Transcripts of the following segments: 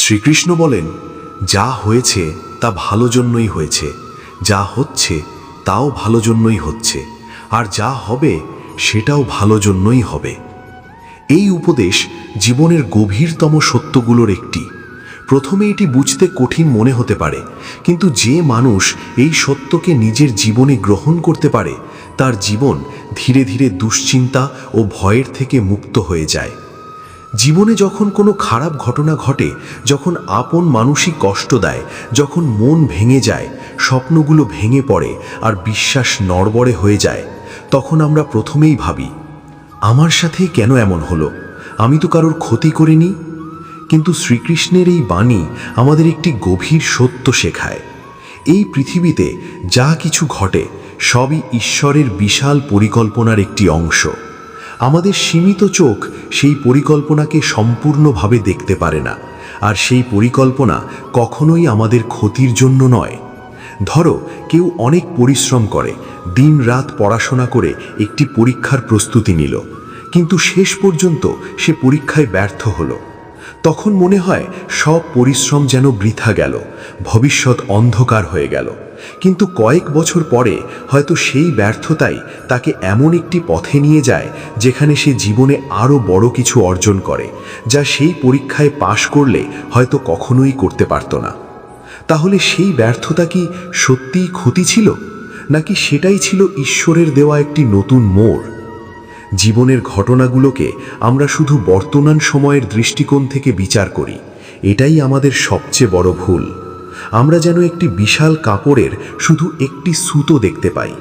শ্রীকৃষ্ণ বলেন, যা হয়েছে তা ভালো জন্যই হয়েছে, যা হচ্ছে তাও ভালো জন্যই হচ্ছে, আর যা হবে সেটাও ভালো জন্যই হবে। এই উপদেশ জীবনের গভীরতম সত্যগুলোর একটি। প্রথমে এটি বুঝতে কঠিন মনে হতে পারে, কিন্তু যে মানুষ এই সত্যকে নিজের জীবনে গ্রহণ করতে পারে তার জীবন ধীরে ধীরে দুশ্চিন্তা ও ভয়ের থেকে মুক্ত হয়ে যায়। জীবনে যখন কোনো খারাপ ঘটনা ঘটে, যখন আপন মানুষই কষ্ট দেয়, যখন মন ভেঙে যায়, স্বপ্নগুলো ভেঙে পড়ে আর বিশ্বাস নড়বড়ে হয়ে যায়, তখন আমরা প্রথমেই ভাবি, আমার সাথেই কেন এমন হলো? আমি তো কারোর ক্ষতি করিনি। কিন্তু শ্রীকৃষ্ণের এই বাণী আমাদের একটি গভীর সত্য শেখায়। এই পৃথিবীতে যা কিছু ঘটে সবই ঈশ্বরের বিশাল পরিকল্পনার একটি অংশ। আমাদের সীমিত চোখ সেই পরিকল্পনাকে সম্পূর্ণভাবে দেখতে পারে না, আর সেই পরিকল্পনা কখনোই আমাদের ক্ষতির জন্য নয়। ধরো, কেউ অনেক পরিশ্রম করে, দিনরাত পড়াশোনা করে একটি পরীক্ষার প্রস্তুতি নিল, কিন্তু শেষ পর্যন্ত সে পরীক্ষায় ব্যর্থ হলো। তখন মনে হয় সব পরিশ্রম যেন বৃথা গেল, ভবিষ্যৎ অন্ধকার হয়ে গেল। কিন্তু কয়েক বছর পরে হয়তো সেই ব্যর্থতাই তাকে এমন একটি পথে নিয়ে যায় যেখানে সে জীবনে আরও বড় কিছু অর্জন করে, যা সেই পরীক্ষায় পাশ করলে হয়তো কখনোই করতে পারত না। তাহলে সেই ব্যর্থতা কি সত্যিই ক্ষতি ছিল, নাকি সেটাই ছিল ঈশ্বরের দেওয়া একটি নতুন মোড়? জীবনের ঘটনাগুলোকে আমরা শুধু বর্তমান সময়ের দৃষ্টিকোণ থেকে বিচার করি, এটাই আমাদের সবচেয়ে বড় ভুল। আমরা যেন একটি বিশাল কাপড়ের শুধু একটি সুতো দেখতে পাই,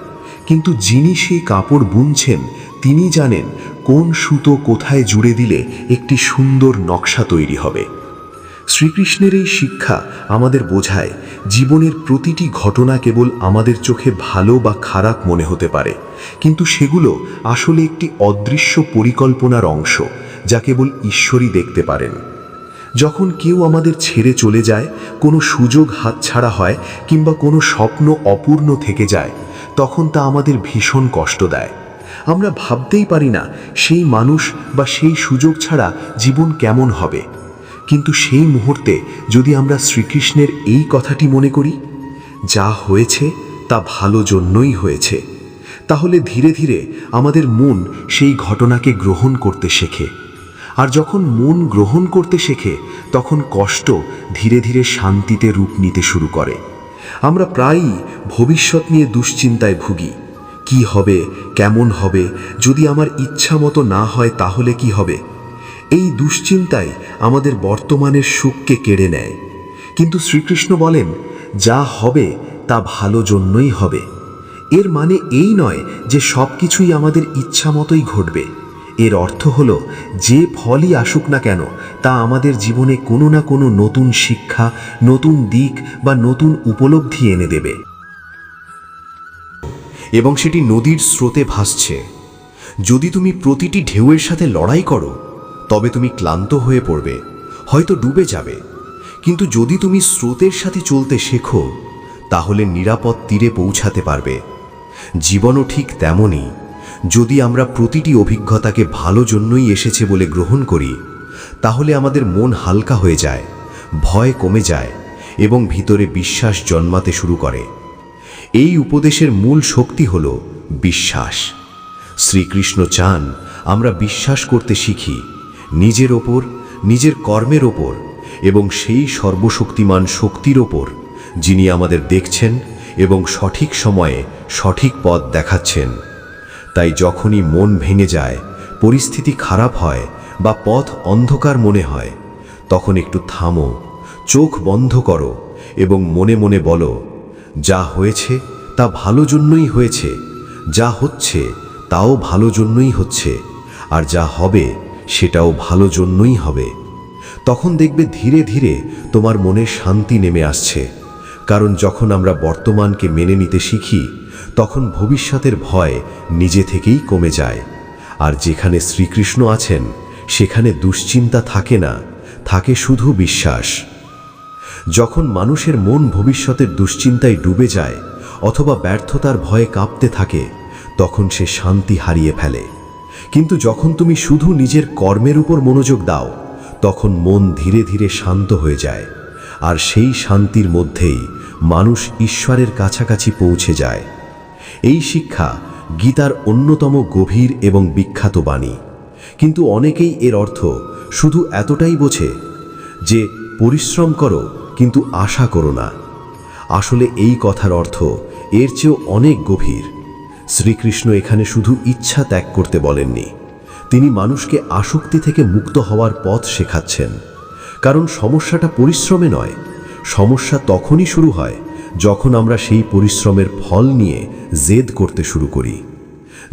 কিন্তু যিনি সেই কাপড় বুনছেন তিনি জানেন কোন সুতো কোথায় জুড়ে দিলে একটি সুন্দর নকশা তৈরি হবে। শ্রীকৃষ্ণের এই শিক্ষা আমাদের বোঝায়, জীবনের প্রতিটি ঘটনা কেবল আমাদের চোখে ভালো বা খারাপ মনে হতে পারে, কিন্তু সেগুলো আসলে একটি অদৃশ্য পরিকল্পনার অংশ, যা কেবল ঈশ্বরই দেখতে পারেন। যখন কেউ আমাদের ছেড়ে চলে যায়, কোনো সুযোগ হাতছাড়া হয় কিংবা কোনো স্বপ্ন অপূর্ণ থেকে যায়, তখন তা আমাদের ভীষণ কষ্ট দেয়। আমরা ভাবতেই পারি না সেই মানুষ বা সেই সুযোগ ছাড়া জীবন কেমন হবে। কিন্তু সেই মুহূর্তে যদি আমরা শ্রীকৃষ্ণের এই কথাটি মনে করি, যা হয়েছে তা ভালো জন্যই হয়েছে, তাহলে ধীরে ধীরে আমাদের মন সেই ঘটনাকে গ্রহণ করতে শেখে। আর যখন মন গ্রহণ করতে শেখে, তখন কষ্ট ধীরে ধীরে শান্তিতে রূপ নিতে শুরু করে। আমরা প্রায়ই ভবিষ্যৎ নিয়ে দুশ্চিন্তায় ভুগি। কি হবে, কেমন হবে, যদি আমার ইচ্ছা মতো না হয় তাহলে কি হবে? এই দুশ্চিন্তাই আমাদের বর্তমানের সুখকে কেড়ে নেয়। কিন্তু শ্রীকৃষ্ণ বলেন, যা হবে তা ভালো জন্যই হবে। এর মানে এই নয় যে সব কিছুই আমাদের ইচ্ছা মতোই ঘটবে। এর অর্থ হলো, যে ফলই আসুক না কেন তা আমাদের জীবনে কোনো না কোনো নতুন শিক্ষা, নতুন দিক বা নতুন উপলব্ধি এনে দেবে। এবং সেটি নদীর স্রোতে ভাসছে। যদি তুমি প্রতিটি ঢেউয়ের সাথে লড়াই করো, তবে তুমি ক্লান্ত হয়ে পড়বে, হয়তো ডুবে যাবে। কিন্তু যদি তুমি স্রোতের সাথে চলতে শেখো, তাহলে নিরাপদ তীরে পৌঁছাতে পারবে। জীবনও ঠিক তেমনই। যদি আমরা প্রতিটি অভিজ্ঞতাকে ভালো জন্যই এসেছে বলে গ্রহণ করি, তাহলে আমাদের মন হালকা হয়ে যায়, ভয় কমে যায় এবং ভিতরে বিশ্বাস জন্মাতে শুরু করে। এই উপদেশের মূল শক্তি হল বিশ্বাস। শ্রীকৃষ্ণ চান আমরা বিশ্বাস করতে শিখি, নিজের ওপর, নিজের কর্মের ওপর এবং সেই সর্বশক্তিমান শক্তির ওপর, যিনি আমাদের দেখছেন এবং সঠিক সময়ে সঠিক পথ দেখাচ্ছেন। তাই যখনই মন ভেঙে যায়, পরিস্থিতি খারাপ হয় বা পথ অন্ধকার মনে হয়, তখন একটু থামো, চোখ বন্ধ করো এবং মনে মনে বলো, যা হয়েছে তা ভালো জন্যই হয়েছে, যা হচ্ছে তাও ভালো জন্যই হচ্ছে, আর যা হবে সেটাও ভালো জন্যই হবে। তখন দেখবে ধীরে ধীরে তোমার মনে শান্তি নেমে আসছে। কারণ যখন আমরা বর্তমানকে মেনে নিতে শিখি, তখন ভবিষ্যতের ভয় নিজে থেকেই কমে যায়। আর যেখানে শ্রীকৃষ্ণ আছেন, সেখানে দুশ্চিন্তা থাকে না, থাকে শুধু বিশ্বাস। যখন মানুষের মন ভবিষ্যতের দুশ্চিন্তায় ডুবে যায় অথবা ব্যর্থতার ভয়ে কাঁপতে থাকে, তখন সে শান্তি হারিয়ে ফেলে। কিন্তু যখন তুমি শুধু নিজের কর্মের উপর মনোযোগ দাও, তখন মন ধীরে ধীরে শান্ত হয়ে যায়, আর সেই শান্তির মধ্যেই মানুষ ঈশ্বরের কাছাকাছি পৌঁছে যায়। এই শিক্ষা গীতার অন্যতম গভীর এবং বিখ্যাত বাণী। কিন্তু অনেকেই এর অর্থ শুধু এতটাই বোঝে যে পরিশ্রম করো কিন্তু আশা করো না। আসলে এই কথার অর্থ এর চেয়েও অনেক গভীর। শ্রীকৃষ্ণ এখানে শুধু ইচ্ছা ত্যাগ করতে বলেননি, তিনি মানুষকে আসক্তি থেকে মুক্ত হওয়ার পথ শেখাচ্ছেন। কারণ সমস্যাটা পরিশ্রমে নয়, সমস্যা তখনই শুরু হয় যখন আমরা সেই পরিশ্রমের ফল নিয়ে জেদ করতে শুরু করি।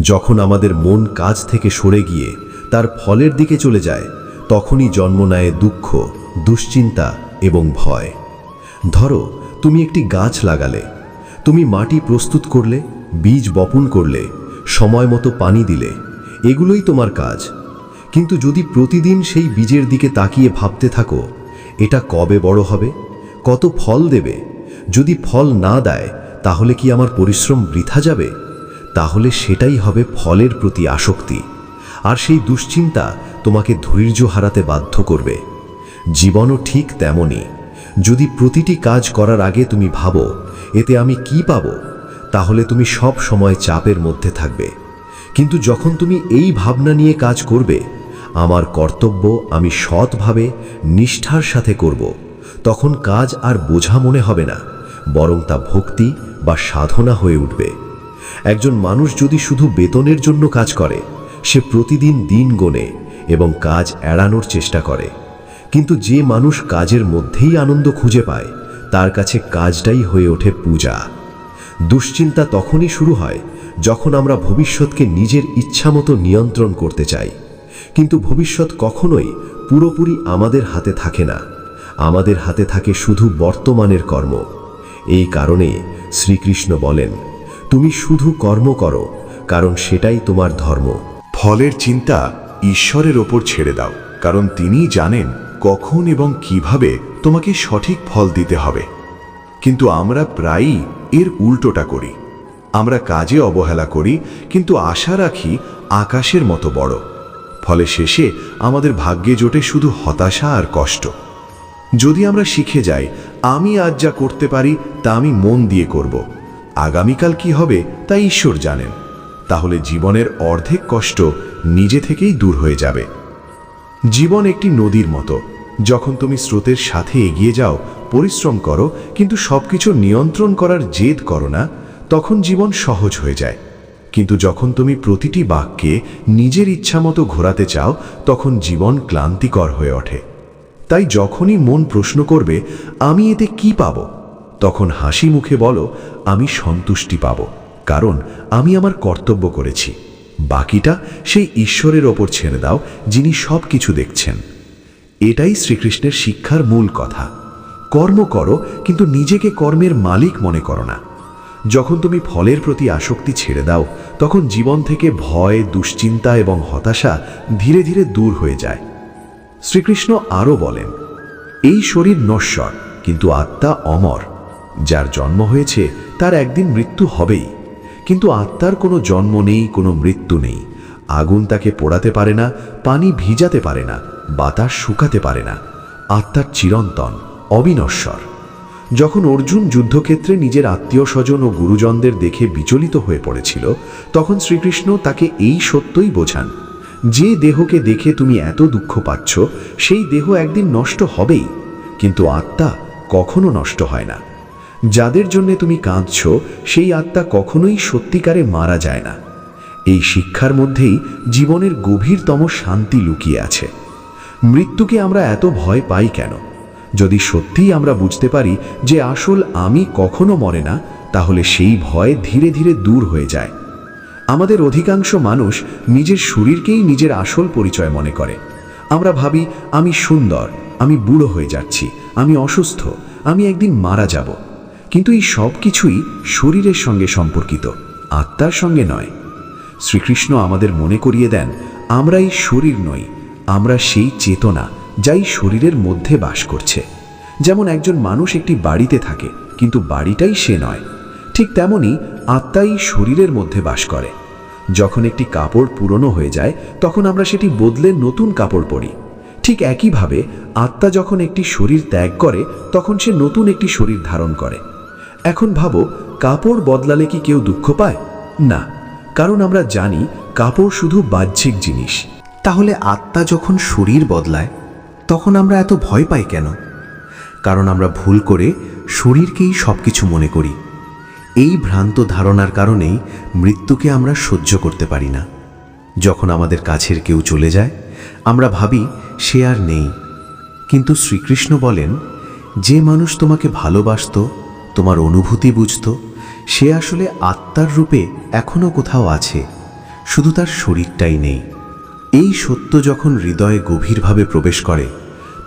যখন আমাদের মন কাজ থেকে সরে গিয়ে তার ফলের দিকে চলে যায়, তখনই জন্ম নেয় দুঃখ, দুশ্চিন্তা এবং ভয়। ধরো, তুমি একটি গাছ লাগালে, তুমি মাটি প্রস্তুত করলে, বীজ বপন করলে, সময় মতো পানি দিলে, এগুলোই তোমার কাজ। কিন্তু যদি প্রতিদিন সেই বীজের দিকে তাকিয়ে ভাবতে থাকো, এটা কবে বড় হবে, কত ফল দেবে, যদি ফল না দেয় তাহলে কি আমার পরিশ্রম বৃথা যাবে? তাহলে সেটাই হবে ফলের প্রতি আসক্তি, আর সেই দুশ্চিন্তা তোমাকে ধৈর্য হারাতে বাধ্য করবে। জীবনও ঠিক তেমনই। যদি প্রতিটি কাজ করার আগে তুমি ভাবো এতে আমি কি পাবো, তাহলে তুমি সব সময় চাপের মধ্যে থাকবে। কিন্তু যখন তুমি এই ভাবনা নিয়ে কাজ করবে, আমার কর্তব্য আমি সৎভাবে নিষ্ঠার সাথে করব, তখন কাজ আর বোঝা মনে হবে না, বরং তা ভক্তি বা সাধনা হয়ে উঠবে। একজন মানুষ যদি শুধু বেতনের জন্য কাজ করে, সে প্রতিদিন দিন গোনে এবং কাজ এড়ানোর চেষ্টা করে। কিন্তু যে মানুষ কাজের মধ্যেই আনন্দ খুঁজে পায়, তার কাছে কাজটাই হয়ে ওঠে পূজা। দুশ্চিন্তা তখনই শুরু হয় যখন আমরা ভবিষ্যৎকে নিজের ইচ্ছামতো নিয়ন্ত্রণ করতে চাই। কিন্তু ভবিষ্যৎ কখনোই পুরোপুরি আমাদের হাতে থাকে না, আমাদের হাতে থাকে শুধু বর্তমানের কর্ম। এই কারণে শ্রীকৃষ্ণ বলেন, তুমি শুধু কর্ম করো, কারণ সেটাই তোমার ধর্ম। ফলের চিন্তা ঈশ্বরের ওপর ছেড়ে দাও, কারণ তিনি জানেন কখন এবং কিভাবে তোমাকে সঠিক ফল দিতে হবে। কিন্তু আমরা প্রায়ই এর উল্টোটা করি। আমরা কাজে অবহেলা করি, কিন্তু আশা রাখি আকাশের মতো বড়। ফলে শেষে আমাদের ভাগ্যে জোটে শুধু হতাশা আর কষ্ট। যদি আমরা শিখে যাই, আমি আজ যা করতে পারি তা আমি মন দিয়ে করব, আগামীকাল কি হবে তা ঈশ্বর জানেন, তাহলে জীবনের অর্ধেক কষ্ট নিজে থেকেই দূর হয়ে যাবে। জীবন একটি নদীর মতো। যখন তুমি স্রোতের সাথে এগিয়ে যাও, পরিশ্রম করো, কিন্তু সবকিছু নিয়ন্ত্রণ করার জেদ করো না, তখন জীবন সহজ হয়ে যায়। কিন্তু যখন তুমি প্রতিটি বাক্যে নিজের ইচ্ছামতো ঘোরাতে চাও, তখন জীবন ক্লান্তিকর হয়ে ওঠে। তাই যখনই মন প্রশ্ন করবে আমি এতে কি পাব, তখন হাসি মুখে বলো, আমি সন্তুষ্টি পাব, কারণ আমি আমার কর্তব্য করেছি। বাকিটা সেই ঈশ্বরের ওপর ছেড়ে দাও, যিনি সব কিছু দেখছেন। এটাই শ্রীকৃষ্ণের শিক্ষার মূল কথা। কর্ম করো, কিন্তু নিজেকে কর্মের মালিক মনে করো না। যখন তুমি ফলের প্রতি আসক্তি ছেড়ে দাও, তখন জীবন থেকে ভয়, দুশ্চিন্তা এবং হতাশা ধীরে ধীরে দূর হয়ে যায়। শ্রীকৃষ্ণ আরও বলেন, এই শরীর নশ্বর, কিন্তু আত্মা অমর। যার জন্ম হয়েছে তার একদিন মৃত্যু হবেই, কিন্তু আত্মার কোনো জন্ম নেই, কোনো মৃত্যু নেই। আগুন তাকে পোড়াতে পারে না, পানি ভিজাতে পারে না, বাতাস শুকাতে পারে না। আত্মার চিরন্তন, অবিনশ্বর। যখন অর্জুন যুদ্ধক্ষেত্রে নিজের আত্মীয় স্বজন ও গুরুজনদের দেখে বিচলিত হয়ে পড়েছিল, তখন শ্রীকৃষ্ণ তাকে এই সত্যই বোঝান, যে দেহকে দেখে তুমি এত দুঃখ পাচ্ছ, সেই দেহ একদিন নষ্ট হবেই, কিন্তু আত্মা কখনো নষ্ট হয় না। যাদের জন্য তুমি কাঁদছ, সেই আত্মা কখনোই সত্যিকারে মারা যায় না। এই শিক্ষার মধ্যেই জীবনের গভীরতম শান্তি লুকিয়ে আছে। মৃত্যুকে আমরা এত ভয় পাই কেন? যদি সত্যিই আমরা বুঝতে পারি যে আসল আমি কখনো মরে না, তাহলে সেই ভয় ধীরে ধীরে দূর হয়ে যায়। আমাদের অধিকাংশ মানুষ নিজের শরীরকেই নিজের আসল পরিচয় মনে করে। আমরা ভাবি, আমি সুন্দর, আমি বুড়ো হয়ে যাচ্ছি, আমি অসুস্থ, আমি একদিন মারা যাব। কিন্তু এই সব কিছুই শরীরের সঙ্গে সম্পর্কিত, আত্মার সঙ্গে নয়। শ্রীকৃষ্ণ আমাদের মনে করিয়ে দেন, আমরা এই শরীর নই, আমরা সেই চেতনা যাই শরীরের মধ্যে বাস করছে। যেমন একজন মানুষ একটি বাড়িতে থাকে, কিন্তু বাড়িটাই সে নয়, ঠিক তেমনি আত্মাই শরীরের মধ্যে বাস করে। যখন একটি কাপড় পুরনো হয়ে যায়, তখন আমরা সেটি বদলে নতুন কাপড় পরি। ঠিক একইভাবে আত্মা যখন একটি শরীর ত্যাগ করে তখন সে নতুন একটি শরীর ধারণ করে। এখন ভাবো, কাপড় বদলালে কি কেউ দুঃখ পায়? না, কারণ আমরা জানি কাপড় শুধু বাহ্যিক জিনিস। তাহলে আত্মা যখন শরীর বদলায় তখন আমরা এত ভয় পাই কেন? কারণ আমরা ভুল করে শরীরকেই সবকিছু মনে করি। এই ভ্রান্ত ধারণার কারণেই মৃত্যুকে আমরা সহ্য করতে পারি না। যখন আমাদের কাছের কেউ চলে যায় আমরা ভাবি সে আর নেই, কিন্তু শ্রীকৃষ্ণ বলেন, যে মানুষ তোমাকে ভালোবাসত, তোমার অনুভূতি বুঝত, সে আসলে আত্মার রূপে এখনো কোথাও আছে, শুধু তার শরীরটাই নেই। এই সত্য যখন হৃদয়ে গভীরভাবে প্রবেশ করে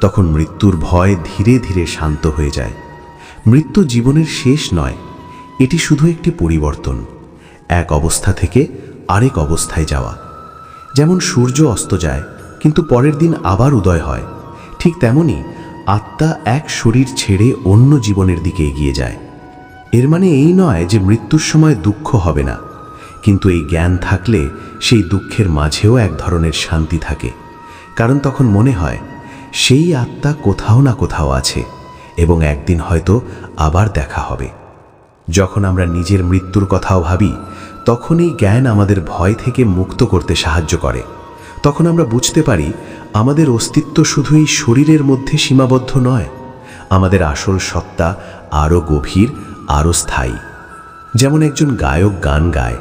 তখন মৃত্যুর ভয় ধীরে ধীরে শান্ত হয়ে যায়। মৃত্যু জীবনের শেষ নয়, এটি শুধু একটি পরিবর্তন, এক অবস্থা থেকে আরেক অবস্থায় যাওয়া। যেমন সূর্য অস্ত যায় কিন্তু পরের দিন আবার উদয় হয়, ঠিক তেমনি আত্মা এক শরীর ছেড়ে অন্য জীবনের দিকে এগিয়ে যায়। এর মানে এই নয় যে মৃত্যুর সময় দুঃখ হবে না, কিন্তু এই জ্ঞান থাকলে সেই দুঃখের মাঝেও এক ধরনের শান্তি থাকে, কারণ তখন মনে হয় সেই আত্মা কোথাও না কোথাও আছে এবং একদিন হয়তো আবার দেখা হবে। যখন আমরা নিজের মৃত্যুর কথাও ভাবি তখন এই জ্ঞান আমাদের ভয় থেকে মুক্ত করতে সাহায্য করে। তখন আমরা বুঝতে পারি আমাদের অস্তিত্ব শুধু এই শরীরের মধ্যে সীমাবদ্ধ নয়, আমাদের আসল সত্তা আরও গভীর, আরও স্থায়ী। যেমন একজন গায়ক গান গায়,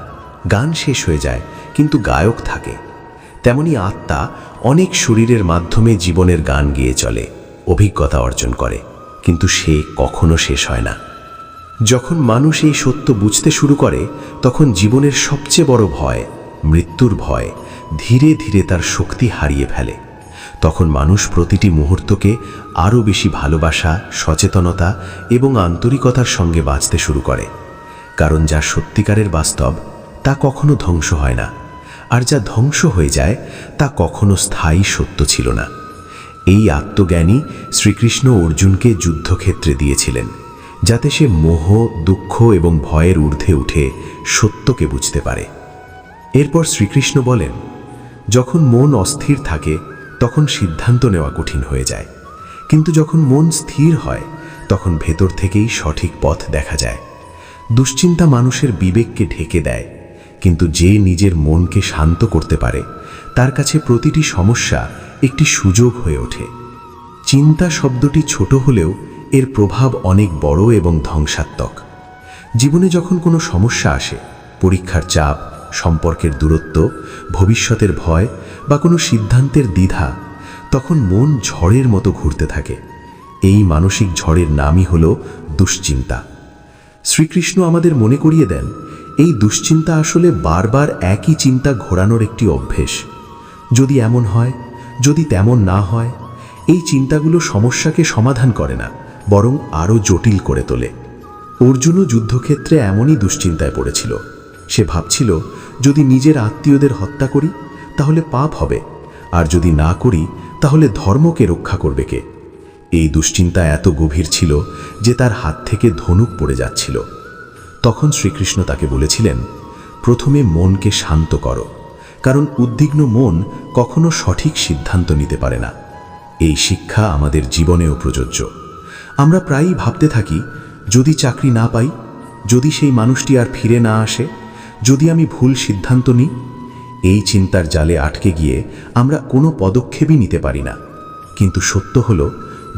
গান শেষ হয়ে যায় কিন্তু গায়ক থাকে, তেমনি আত্মা অনেক শরীরের মাধ্যমে জীবনের গান গেয়ে চলে, অভিজ্ঞতা অর্জন করে, কিন্তু সে কখনো শেষ হয় না। যখন মানুষ এই সত্য বুঝতে শুরু করে তখন জীবনের সবচেয়ে বড় ভয়, মৃত্যুর ভয়, ধীরে ধীরে তার শক্তি হারিয়ে ফেলে। তখন মানুষ প্রতিটি মুহূর্তকে আরও বেশি ভালোবাসা, সচেতনতা এবং আন্তরিকতার সঙ্গে বাঁচতে শুরু করে, কারণ যা সত্যিকারের বাস্তব তা কখনো ধ্বংস হয় না, আর যা ধ্বংস হয়ে যায় তা কখনো স্থায়ী সত্য ছিল না। এই আত্মজ্ঞানী শ্রীকৃষ্ণ অর্জুনকে যুদ্ধক্ষেত্রে দিয়েছিলেন, যাতে সে মোহ, দুঃখ এবং ভয়ের ঊর্ধ্বে উঠে সত্যকে বুঝতে পারে। এরপর শ্রীকৃষ্ণ বলেন, যখন মন অস্থির থাকে তখন সিদ্ধান্ত নেওয়া কঠিন হয়ে যায়, কিন্তু যখন মন স্থির হয় তখন ভেতর থেকেই সঠিক পথ দেখা যায়। দুশ্চিন্তা মানুষের বিবেককে ঢেকে দেয়, কিন্তু যে নিজের মনকে শান্ত করতে পারে তার কাছে প্রতিটি সমস্যা একটি সুযোগ হয়ে ওঠে। চিন্তা শব্দটি ছোট হলেও এর প্রভাব অনেক বড় এবং ধ্বংসাত্মক। জীবনে যখন কোনো সমস্যা আসে, পরীক্ষার চাপ, সম্পর্কের দূরত্ব, ভবিষ্যতের ভয় বা কোনো সিদ্ধান্তের দ্বিধা, তখন মন ঝড়ের মতো ঘুরতে থাকে। এই মানসিক ঝড়ের নামই হলো দুশ্চিন্তা। শ্রীকৃষ্ণ আমাদের মনে করিয়ে দেন, এই দুশ্চিন্তা আসলে বারবার একই চিন্তা ঘোরানোর একটি অভ্যেস। যদি এমন হয়, যদি তেমন না হয়, এই চিন্তাগুলো সমস্যাকে সমাধান করে না, বরং আরও জটিল করে তোলে। অর্জুনও যুদ্ধক্ষেত্রে এমনই দুশ্চিন্তায় পড়েছিল। সে ভাবছিল, যদি নিজের আত্মীয়দের হত্যা করি তাহলে পাপ হবে, আর যদি না করি তাহলে ধর্মকে রক্ষা করবে কে? এই দুশ্চিন্তা এত গভীর ছিল যে তার হাত থেকে ধনুক পড়ে যাচ্ছিল। তখন শ্রীকৃষ্ণ তাকে বলেছিলেন, প্রথমে মনকে শান্ত করো, কারণ উদ্বিগ্ন মন কখনো সঠিক সিদ্ধান্ত নিতে পারে না। এই শিক্ষা আমাদের জীবনেও প্রযোজ্য। আমরা প্রায়ই ভাবতে থাকি, যদি চাকরি না পাই, যদি সেই মানুষটি আর ফিরে না আসে, যদি আমি ভুল সিদ্ধান্ত নিই। এই চিন্তার জালে আটকে গিয়ে আমরা কোনো পদক্ষেপই নিতে পারি না। কিন্তু সত্য হলো,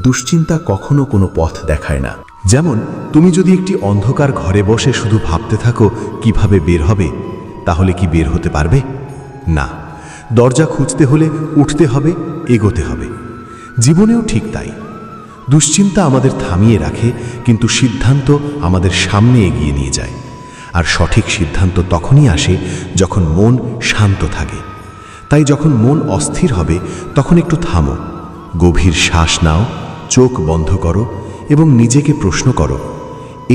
দুশ্চিন্তা কখনো কোনো পথ দেখায় না। যেমন তুমি যদি একটি অন্ধকার ঘরে বসে শুধু ভাবতে থাকো কিভাবে বের হবে, তাহলে কি বের হতে পারবে? না, দরজা খুঁজতে হলে উঠতে হবে, এগোতে হবে। জীবনেও ঠিক তাই। দুশ্চিন্তা আমাদের থামিয়ে রাখে, কিন্তু সিদ্ধান্ত আমাদের সামনে এগিয়ে নিয়ে যায়। আর সঠিক সিদ্ধান্ত তখনই আসে যখন মন শান্ত থাকে। তাই যখন মন অস্থির হবে তখন একটু থামো, গভীর শ্বাস নাও, চোখ বন্ধ করো এবং নিজেকে প্রশ্ন করো,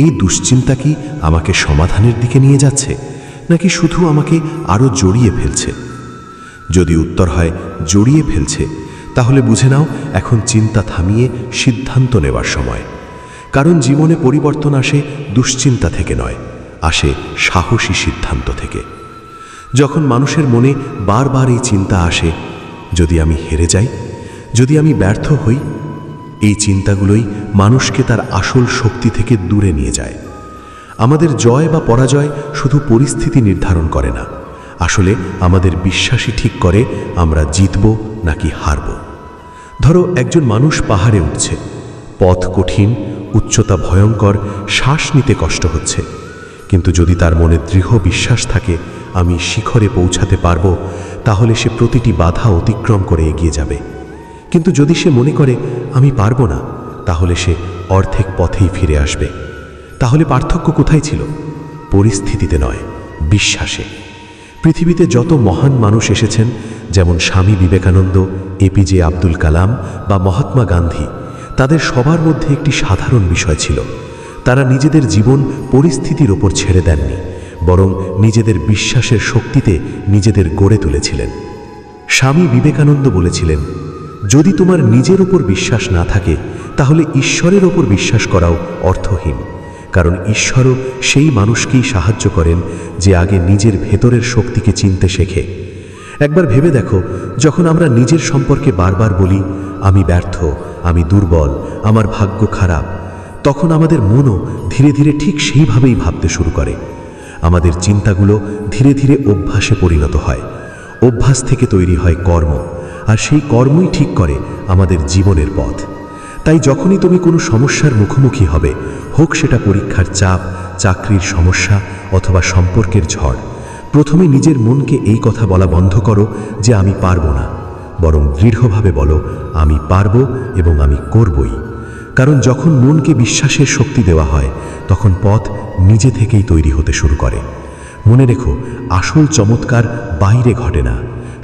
এই দুশ্চিন্তা কি আমাকে সমাধানের দিকে নিয়ে যাচ্ছে, নাকি শুধু আমাকে আরও জড়িয়ে ফেলছে? যদি উত্তর হয় জড়িয়ে ফেলছে, তাহলে বুঝে নাও এখন চিন্তা থামিয়ে সিদ্ধান্ত নেওয়ার সময়। কারণ জীবনে পরিবর্তন আসে দুশ্চিন্তা থেকে নয়, আসে সাহসী সিদ্ধান্ত থেকে। যখন মানুষের মনে বারবার এই চিন্তা আসে, যদি আমি হেরে যাই, যদি আমি ব্যর্থ হই? এই চিন্তাগুলোই মানুষকে তার আসল শক্তি থেকে দূরে নিয়ে যায়। আমাদের জয় বা পরাজয় শুধু পরিস্থিতি নির্ধারণ করে না, আসলে আমাদের বিশ্বাসই ঠিক করে আমরা জিতব নাকি হারব। ধরো একজন মানুষ পাহাড়ে উঠছে, পথ কঠিন, উচ্চতা ভয়ঙ্কর, শ্বাস নিতে কষ্ট হচ্ছে, কিন্তু যদি তার মনে দৃঢ় বিশ্বাস থাকে আমি শিখরে পৌঁছাতে পারব, তাহলে সে প্রতিটি বাধা অতিক্রম করে এগিয়ে যাবে। কিন্তু যদি সে মনে করে আমি পারবো না, তাহলে সে অর্ধেক পথেই ফিরে আসবে। তাহলে পার্থক্য কোথায় ছিল? পরিস্থিতিতে নয়, বিশ্বাসে। পৃথিবীতে যত মহান মানুষ এসেছেন, যেমন স্বামী বিবেকানন্দ, এপিজে আব্দুল কালাম বা মহাত্মা গান্ধী, তাদের সবার মধ্যে একটি সাধারণ বিষয় ছিল, তারা নিজেদের জীবন পরিস্থিতির ওপর ছেড়ে দেননি, বরং নিজেদের বিশ্বাসের শক্তিতে নিজেদের গড়ে তুলেছিলেন। স্বামী বিবেকানন্দ বলেছিলেন, যদি তোমার নিজের ওপর বিশ্বাস না থাকে, তাহলে ঈশ্বরের ওপর বিশ্বাস করাও অর্থহীন, কারণ ঈশ্বরও সেই মানুষকেই সাহায্য করেন যে আগে নিজের ভেতরের শক্তিকে চিনতে শেখে। একবার ভেবে দেখো, যখন আমরা নিজের সম্পর্কে বারবার বলি আমি ব্যর্থ, আমি দুর্বল, আমার ভাগ্য খারাপ, তখন আমাদের মনও ধীরে ধীরে ঠিক সেইভাবেই ভাবতে শুরু করে। আমাদের চিন্তাগুলো ধীরে ধীরে অভ্যাসে পরিণত হয়, অভ্যাস থেকে তৈরি হয় কর্ম, আর সেই কর্মই ঠিক করে আমাদের জীবনের পথ। তাই যখনই তুমি কোনো সমস্যার মুখোমুখি হবে, হোক সেটা পরীক্ষার চাপ, চাকরির সমস্যা অথবা সম্পর্কের ঝড়, প্রথমে নিজের মনকে এই কথা বলা বন্ধ করো যে আমি পারবো না, বরং দৃঢ়ভাবে বলো আমি পারবো এবং আমি করবই। কারণ যখন মনকে বিশ্বাসের শক্তি দেওয়া হয়, তখন পথ নিজে থেকেই তৈরি হতে শুরু করে। মনে রেখো, আসল চমৎকার বাইরে ঘটে না,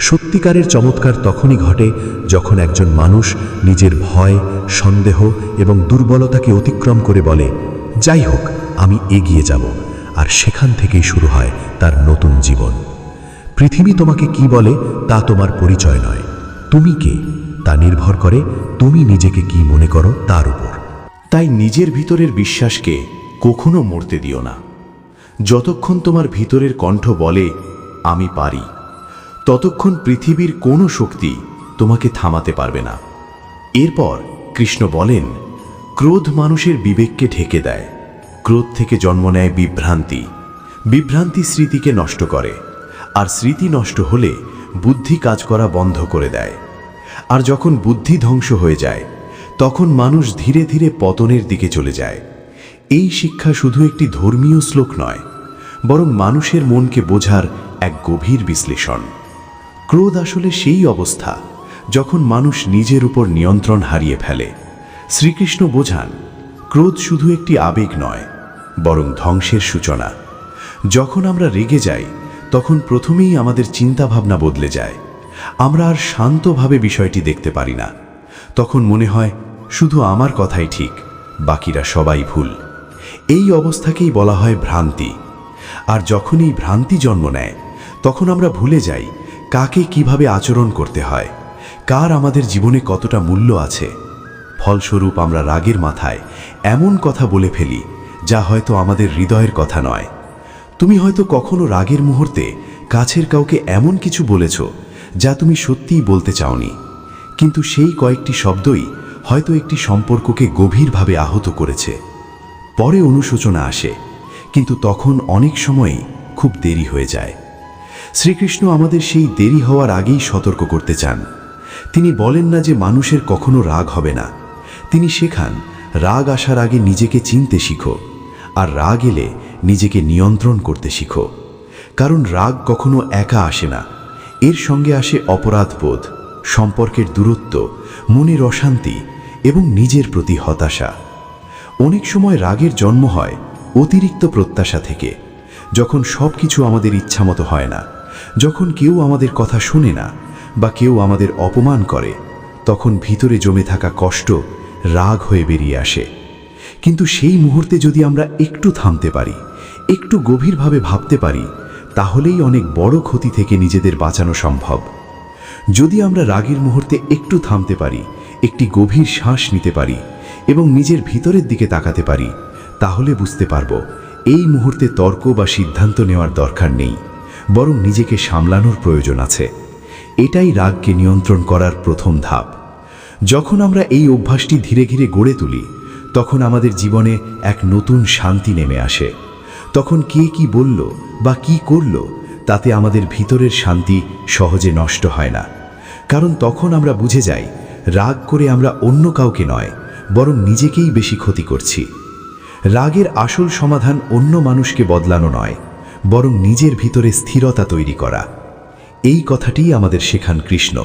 সত্যিকারের চমৎকার তখনই ঘটে যখন একজন মানুষ নিজের ভয়, সন্দেহ এবং দুর্বলতাকে অতিক্রম করে বলে যাই হোক আমি এগিয়ে যাব, আর সেখান থেকেই শুরু হয় তার নতুন জীবন। পৃথিবী তোমাকে কি বলে তা তোমার পরিচয় নয়, তুমি কে তা নির্ভর করে তুমি নিজেকে কি মনে করো তার উপর। তাই নিজের ভিতরের বিশ্বাসকে কখনো মরতে দিও না। যতক্ষণ তোমার ভিতরের কণ্ঠ বলে আমি পারি, ততক্ষণ পৃথিবীর কোনো শক্তি তোমাকে থামাতে পারবে না। এরপর কৃষ্ণ বলেন, ক্রোধ মানুষের বিবেককে ঢেকে দেয়, ক্রোধ থেকে জন্ম নেয় বিভ্রান্তি, বিভ্রান্তি স্মৃতিকে নষ্ট করে, আর স্মৃতি নষ্ট হলে বুদ্ধি কাজ করা বন্ধ করে দেয়। আর যখন বুদ্ধি ধ্বংস হয়ে যায়, তখন মানুষ ধীরে ধীরে পতনের দিকে চলে যায়। এই শিক্ষা শুধু একটি ধর্মীয় শ্লোক নয়, বরং মানুষের মনকে বোঝার এক গভীর বিশ্লেষণ। ক্রোধ আসলে সেই অবস্থা যখন মানুষ নিজের উপর নিয়ন্ত্রণ হারিয়ে ফেলে। শ্রীকৃষ্ণ বোঝান, ক্রোধ শুধু একটি আবেগ নয়, বরং ধ্বংসের সূচনা। যখন আমরা রেগে যাই, তখন প্রথমেই আমাদের চিন্তাভাবনা বদলে যায়। আমরা আর শান্তভাবে বিষয়টি দেখতে পারি না। তখন মনে হয় শুধু আমার কথাই ঠিক, বাকিরা সবাই ভুল। এই অবস্থাকেই বলা হয় ভ্রান্তি। আর যখন এই ভ্রান্তি জন্ম নেয়, তখন আমরা ভুলে যাই কাকে কিভাবে আচরণ করতে হয়, কার আমাদের জীবনে কতটা মূল্য আছে। ফলস্বরূপ আমরা রাগের মাথায় এমন কথা বলে ফেলি যা হয়তো আমাদের হৃদয়ের কথা নয়। তুমি হয়তো কখনো রাগের মুহূর্তে কাছের কাউকে এমন কিছু বলেছ যা তুমি সত্যিই বলতে চাওনি, কিন্তু সেই কয়েকটি শব্দই হয়তো একটি সম্পর্ককে গভীরভাবে আহত করেছে। পরে অনুশোচনা আসে, কিন্তু তখন অনেক সময়ই খুব দেরি হয়ে যায়। শ্রীকৃষ্ণ আমাদের সেই দেরি হওয়ার আগেই সতর্ক করতে চান। তিনি বলেন না যে মানুষের কখনো রাগ হবে না, তিনি শেখান রাগ আসার আগে নিজেকে চিনতে শিখো, আর রাগ এলে নিজেকে নিয়ন্ত্রণ করতে শিখো। কারণ রাগ কখনো একা আসে না, এর সঙ্গে আসে অপরাধবোধ, সম্পর্কের দূরত্ব, মনের অশান্তি এবং নিজের প্রতি হতাশা। অনেক সময় রাগের জন্ম হয় অতিরিক্ত প্রত্যাশা থেকে, যখন সব কিছু আমাদের ইচ্ছামতো হয় না, যখন কেউ আমাদের কথা শুনে না বা কেউ আমাদের অপমান করে, তখন ভিতরে জমে থাকা কষ্ট রাগ হয়ে বেরিয়ে আসে। কিন্তু সেই মুহূর্তে যদি আমরা একটু থামতে পারি, একটু গভীরভাবে ভাবতে পারি, তাহলেই অনেক বড় ক্ষতি থেকে নিজেদের বাঁচানো সম্ভব। যদি আমরা রাগের মুহূর্তে একটু থামতে পারি, একটি গভীর শ্বাস নিতে পারি এবং নিজের ভিতরের দিকে তাকাতে পারি, তাহলে বুঝতে পারব এই মুহূর্তে তর্ক বা সিদ্ধান্ত নেওয়ার দরকার নেই, বরং নিজেকে সামলানোর প্রয়োজন আছে। এটাই রাগকে নিয়ন্ত্রণ করার প্রথম ধাপ। যখন আমরা এই অভ্যাসটি ধীরে ধীরে গড়ে তুলি, তখন আমাদের জীবনে এক নতুন শান্তি নেমে আসে। তখন কে কি বলল বা কি করল, তাতে আমাদের ভিতরের শান্তি সহজে নষ্ট হয় না। কারণ তখন আমরা বুঝে যাই, রাগ করে আমরা অন্য কাউকে নয়, বরং নিজেকেই বেশি ক্ষতি করছি। রাগের আসল সমাধান অন্য মানুষকে বদলানো নয়, বরং নিজের ভিতরে স্থিরতা তৈরি করা। এই কথাটিই আমাদের শেখান কৃষ্ণ।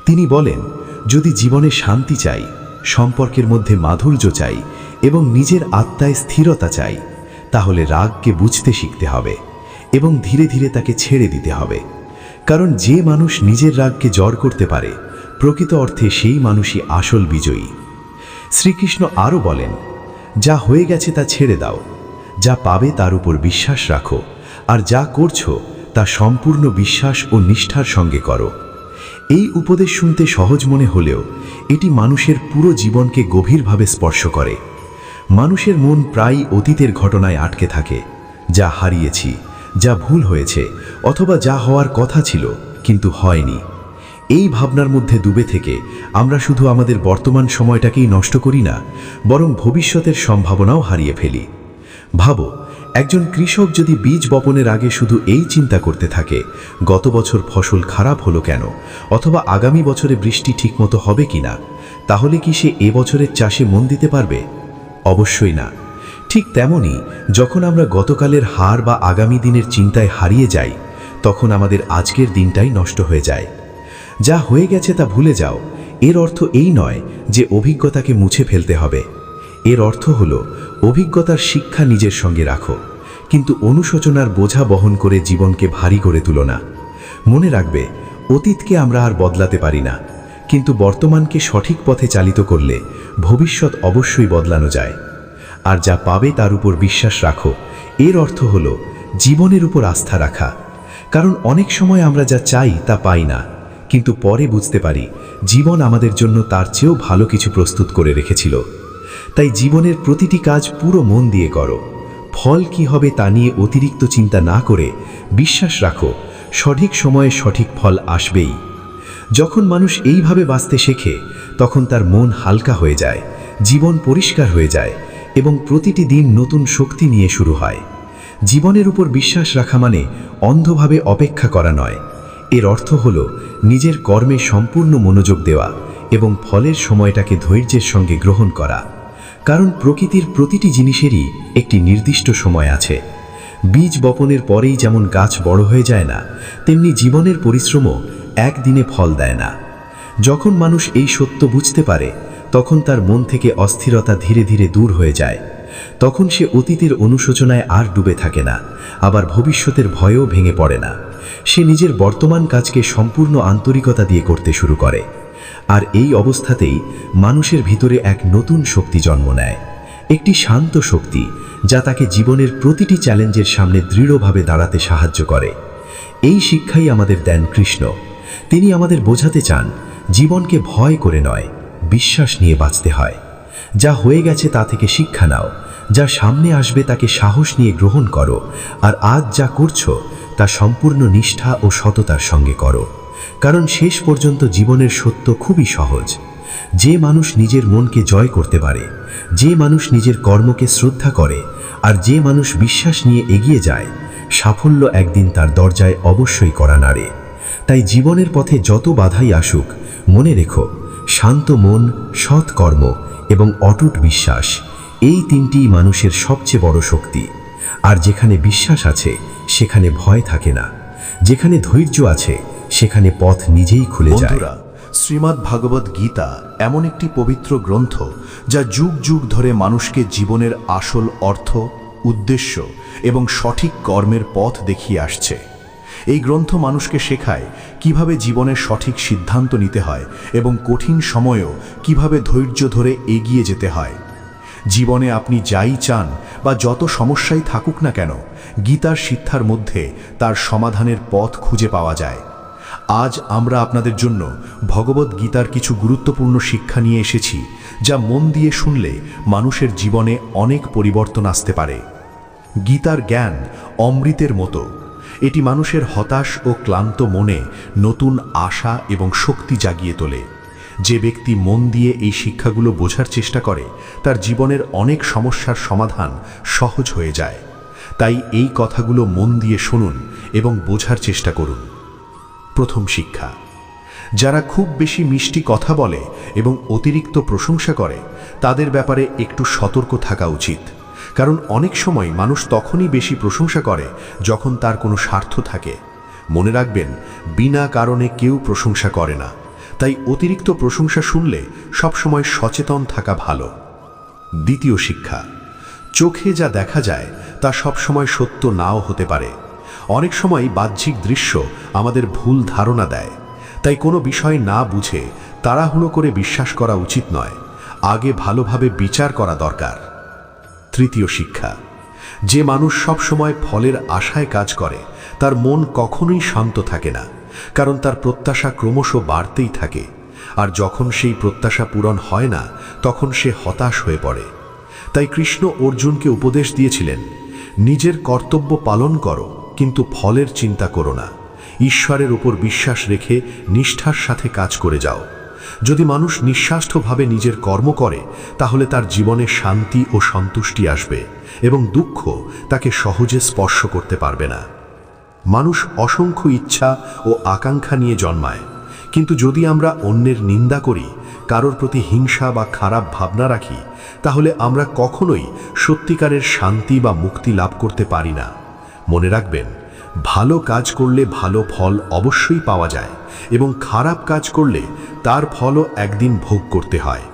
তিনি বলেন, যদি জীবনে শান্তি চাই, সম্পর্কের মধ্যে মাধুর্য চাই এবং নিজের আত্মায় স্থিরতা চাই, তাহলে রাগকে বুঝতে শিখতে হবে এবং ধীরে ধীরে তাকে ছেড়ে দিতে হবে। কারণ যে মানুষ নিজের রাগকে জয় করতে পারে, প্রকৃত অর্থে সেই মানুষই আসল বিজয়ী। শ্রীকৃষ্ণ আরও বলেন, যা হয়ে গেছে তা ছেড়ে দাও, যা পাবে তার উপর বিশ্বাস রাখো, আর যা করছো তা সম্পূর্ণ বিশ্বাস ও নিষ্ঠার সঙ্গে করো। এই উপদেশ শুনতে সহজ মনে হলেও এটি মানুষের পুরো জীবনকে গভীরভাবে স্পর্শ করে। মানুষের মন প্রায়ই অতীতের ঘটনায় আটকে থাকে, যা হারিয়েছি, যা ভুল হয়েছে, অথবা যা হওয়ার কথা ছিল কিন্তু হয়নি। এই ভাবনার মধ্যে ডুবে থেকে আমরা শুধু আমাদের বর্তমান সময়টাকেই নষ্ট করি না, বরং ভবিষ্যতের সম্ভাবনাও হারিয়ে ফেলি। ভাবো, একজন কৃষক যদি বীজ বপনের আগে শুধু এই চিন্তা করতে থাকে, গত বছর ফসল খারাপ হলো কেন, অথবা আগামী বছরে বৃষ্টি ঠিকমতো হবে কিনা, তাহলে কি সে এবছরের চাষে মন দিতে পারবে? অবশ্যই না। ঠিক তেমনি যখন আমরা গতকালের হার বা আগামী দিনের চিন্তায় হারিয়ে যাই, তখন আমাদের আজকের দিনটাই নষ্ট হয়ে যায়। যা হয়ে গেছে তা ভুলে যাও, এর অর্থ এই নয় যে অভিজ্ঞতাকে মুছে ফেলতে হবে। এর অর্থ হলো অভিজ্ঞতার শিক্ষা নিজের সঙ্গে রাখো, কিন্তু অনুশোচনার বোঝা বহন করে জীবনকে ভারী করে তুলো না। মনে রাখবে, অতীতকে আমরা আর বদলাতে পারি না, কিন্তু বর্তমানকে সঠিক পথে চালিত করলে ভবিষ্যৎ অবশ্যই বদলানো যায়। আর যা পাবে তার উপর বিশ্বাস রাখো, এর অর্থ হলো জীবনের উপর আস্থা রাখা। কারণ অনেক সময় আমরা যা চাই তা পাই না, কিন্তু পরে বুঝতে পারি জীবন আমাদের জন্য তার চেয়েও ভালো কিছু প্রস্তুত করে রেখেছিল। তাই জীবনের প্রতিটি কাজ পুরো মন দিয়ে করো। ফল কি হবে তা নিয়ে অতিরিক্ত চিন্তা না করে বিশ্বাস রাখো, সঠিক সময়ে সঠিক ফল আসবেই। যখন মানুষ এইভাবে বাঁচতে শেখে, তখন তার মন হালকা হয়ে যায়, জীবন পরিষ্কার হয়ে যায় এবং প্রতিটি দিন নতুন শক্তি নিয়ে শুরু হয়। জীবনের উপর বিশ্বাস রাখা মানে অন্ধভাবে অপেক্ষা করা নয়। এর অর্থ হলো নিজের কর্মে সম্পূর্ণ মনোযোগ দেওয়া এবং ফলের সময়টাকে ধৈর্যের সঙ্গে গ্রহণ করা। কারণ প্রকৃতির প্রতিটি জিনিসেরই একটি নির্দিষ্ট সময় আছে। বীজ বপনের পরেই যেমন গাছ বড় হয়ে যায় না, তেমনি জীবনের পরিশ্রমও একদিনে ফল দেয় না। যখন মানুষ এই সত্য বুঝতে পারে, তখন তার মন থেকে অস্থিরতা ধীরে ধীরে দূর হয়ে যায়। তখন সে অতীতের অনুশোচনায় আর ডুবে থাকে না, আবার ভবিষ্যতের ভয়েও ভেঙে পড়ে না। সে নিজের বর্তমান কাজকে সম্পূর্ণ আন্তরিকতা দিয়ে করতে শুরু করে। আর এই অবস্থাতেই মানুষের ভিতরে এক নতুন শক্তি জন্ম নেয়, একটি শান্ত শক্তি, যা তাকে জীবনের প্রতিটি চ্যালেঞ্জের সামনে দৃঢ়ভাবে দাঁড়াতে সাহায্য করে। এই শিক্ষাই আমাদের দেন কৃষ্ণ। তিনি আমাদের বোঝাতে চান, জীবনকে ভয় করে নয়, বিশ্বাস নিয়ে বাঁচতে হয়। যা হয়ে গেছে তা থেকে শিক্ষা নাও, যা সামনে আসবে তাকে সাহস নিয়ে গ্রহণ করো, আর আজ যা করছো তা সম্পূর্ণ নিষ্ঠা ও সততার সঙ্গে করো। কারণ শেষ পর্যন্ত জীবনের সত্য খুবই সহজ। যে মানুষ নিজের মনকে জয় করতে পারে, যে মানুষ নিজের কর্মকে শ্রদ্ধা করে, আর যে মানুষ বিশ্বাস নিয়ে এগিয়ে যায়, সাফল্য একদিন তার দরজায় অবশ্যই কড়া নাড়ে। তাই জীবনের পথে যত বাধাই আসুক, মনে রেখো, শান্ত মন, সৎ কর্ম এবং অটুট বিশ্বাস, এই তিনটিই মানুষের সবচেয়ে বড় শক্তি। আর যেখানে বিশ্বাস আছে সেখানে ভয় থাকে না, যেখানে ধৈর্য আছে সেখানে পথ নিজেই খুলে যায়। বন্ধুরা, শ্রীমদ্ ভাগবত গীতা এমন একটি পবিত্র গ্রন্থ যা যুগ যুগ ধরে মানুষকে জীবনের আসল অর্থ, উদ্দেশ্য এবং সঠিক কর্মের পথ দেখিয়ে আসছে। এই গ্রন্থ মানুষকে শেখায় কিভাবে জীবনের সঠিক সিদ্ধান্ত নিতে হয় এবং কঠিন সময়েও কিভাবে ধৈর্য ধরে এগিয়ে যেতে হয়। জীবনে আপনি যাই চান বা যত সমস্যাই থাকুক না কেন, গীতার শিক্ষার মধ্যে তার সমাধানের পথ খুঁজে পাওয়া যায়। আজ আমরা আপনাদের জন্য ভগবত গীতার কিছু গুরুত্বপূর্ণ শিক্ষা নিয়ে এসেছি, যা মন দিয়ে শুনলে মানুষের জীবনে অনেক পরিবর্তন আসতে পারে। গীতার জ্ঞান অমৃতের মতো। এটি মানুষের হতাশ ও ক্লান্ত মনে নতুন আশা এবং শক্তি জাগিয়ে তোলে। যে ব্যক্তি মন দিয়ে এই শিক্ষাগুলো বোঝার চেষ্টা করে তার জীবনের অনেক সমস্যার সমাধান সহজ হয়ে যায়। তাই এই কথাগুলো মন দিয়ে শুনুন এবং বোঝার চেষ্টা করুন। প্রথম শিক্ষা, যারা খুব বেশি মিষ্টি কথা বলে এবং অতিরিক্ত প্রশংসা করে তাদের ব্যাপারে একটু সতর্ক থাকা উচিত। কারণ অনেক সময় মানুষ তখনই বেশি প্রশংসা করে যখন তার কোনো স্বার্থ থাকে। মনে রাখবেন, বিনা কারণে কেউ প্রশংসা করে না। তাই অতিরিক্ত প্রশংসা শুনলে সবসময় সচেতন থাকা ভালো। দ্বিতীয় শিক্ষা, চোখে যা দেখা যায় তা সবসময় সত্য নাও হতে পারে। অনেক সময় বাহ্যিক দৃশ্য আমাদের ভুল ধারণা দেয়। তাই কোনো বিষয় না বুঝে তাড়াহুড়ো করে বিশ্বাস করা উচিত নয়। আগে ভালোভাবে বিচার করা দরকার। তৃতীয় শিক্ষা, যে মানুষ সবসময় ফলের আশায় কাজ করে তার মন কখনোই শান্ত থাকে না, কারণ তার প্রত্যাশা ক্রমশ বাড়তেই থাকে। আর যখন সেই প্রত্যাশা পূরণ হয় না তখন সে হতাশ হয়ে পড়ে। তাই কৃষ্ণ অর্জুনকে উপদেশ দিয়েছিলেন, নিজের কর্তব্য পালন করো কিন্তু ফলের চিন্তা করো না। ঈশ্বরের উপর বিশ্বাস রেখে নিষ্ঠার সাথে কাজ করে যাও। যদি মানুষ নিঃস্বার্থভাবে নিজের কর্ম করে তাহলে তার জীবনে শান্তি ও সন্তুষ্টি আসবে এবং দুঃখ তাকে সহজে স্পর্শ করতে পারবে না। মানুষ অসংখ্য ইচ্ছা ও আকাঙ্ক্ষা নিয়ে জন্মায়, কিন্তু যদি আমরা অন্যের নিন্দা করি, কারোর প্রতি হিংসা বা খারাপ ভাবনা রাখি, তাহলে আমরা কখনোই সত্যিকারের শান্তি বা মুক্তি লাভ করতে পারি না। মনে রাখবেন, ভালো কাজ করলে ভালো ফল অবশ্যই পাওয়া যায় এবং খারাপ কাজ করলে তার ফলও একদিন ভোগ করতে হয়।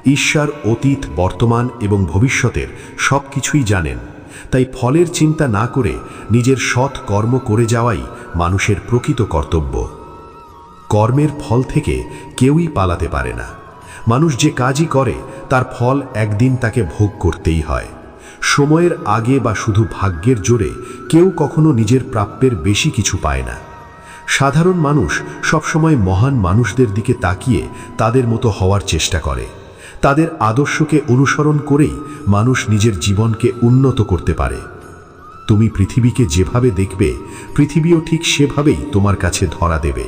ঈশ্বর অতীত, বর্তমান এবং ভবিষ্যতের সব কিছুই জানেন। তাই ফলের চিন্তা না করে নিজের সৎ কর্ম করে যাওয়াই মানুষের প্রকৃত কর্তব্য। কর্মের ফল থেকে কেউই পালাতে পারে না। মানুষ যে কাজই করে তার ফল একদিন তাকে ভোগ করতেই হয়। সময়ের আগে বা শুধু ভাগ্যের জোরে কেউ কখনো নিজের প্রাপ্যের বেশি কিছু পায় না। সাধারণ মানুষ সবসময় মহান মানুষদের দিকে তাকিয়ে তাদের মতো হওয়ার চেষ্টা করে। তাদের আদর্শকে অনুসরণ করেই মানুষ নিজের জীবনকে উন্নত করতে পারে। তুমি পৃথিবীকে যেভাবে দেখবে, পৃথিবীও ঠিক সেভাবেই তোমার কাছে ধরা দেবে।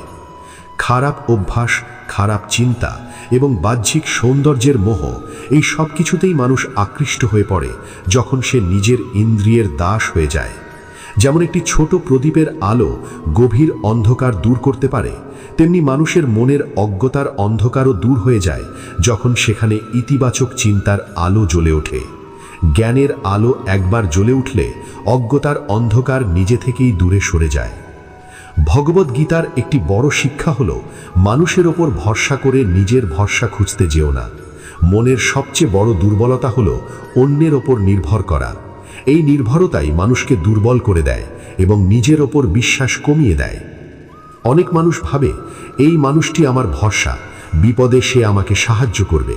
খারাপ অভ্যাস, খারাপ চিন্তা এবং বাহ্যিক সৌন্দর্যের মোহ, এই সব কিছুতেই মানুষ আকৃষ্ট হয়ে পড়ে যখন সে নিজের ইন্দ্রিয়ের দাস হয়ে যায়। যেমন একটি ছোট প্রদীপের আলো গভীর অন্ধকার দূর করতে পারে, তেমনি মানুষের মনের অজ্ঞতার অন্ধকারও দূর হয়ে যায় যখন সেখানে ইতিবাচক চিন্তার আলো জ্বলে ওঠে। জ্ঞানের আলো একবার জ্বলে উঠলে অজ্ঞতার অন্ধকার নিজে থেকেই দূরে সরে যায়। ভগবদ গীতার একটি বড় শিক্ষা হল, মানুষের ওপর ভরসা করে নিজের ভরসা খুঁজতে যেও না। মনের সবচেয়ে বড় দুর্বলতা হল অন্যের ওপর নির্ভর করা। এই নির্ভরতাই মানুষকে দুর্বল করে দেয় এবং নিজের ওপর বিশ্বাস কমিয়ে দেয়। অনেক মানুষ ভাবে, এই মানুষটি আমার ভরসা, বিপদে সে আমাকে সাহায্য করবে।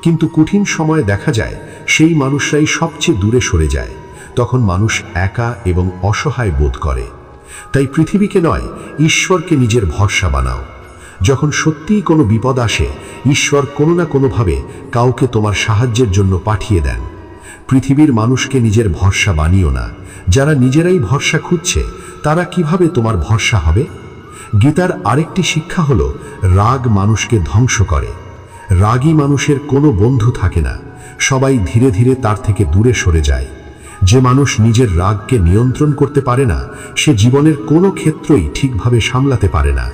কিন্তু কঠিন সময়ে দেখা যায় সেই মানুষরাই সবচেয়ে দূরে সরে যায়। তখন মানুষ একা এবং অসহায় বোধ করে। তাই পৃথিবীকে নয়, ঈশ্বরকে নিজের ভরসা বানাও। যখন সত্যিই কোনো বিপদ আসে, ঈশ্বর কোনো না কোনোভাবে কাউকে তোমার সাহায্যের জন্য পাঠিয়ে দেন। পৃথিবীর মানুষকে নিজের ভরসা বানিও না। যারা নিজেরাই ভরসা খুঁজছে তারা কিভাবে তোমার ভরসা হবে? গীতার আরেকটি শিক্ষা হলো, রাগ মানুষকে ধ্বংস করে। রাগী মানুষের কোনো বন্ধু থাকে না, সবাই ধীরে ধীরে তার থেকে দূরে সরে যায়। যে মানুষ নিজের রাগকে নিয়ন্ত্রণ করতে পারে না, সে জীবনের কোনো ক্ষেত্রই ঠিকভাবে সামলাতে পারে না।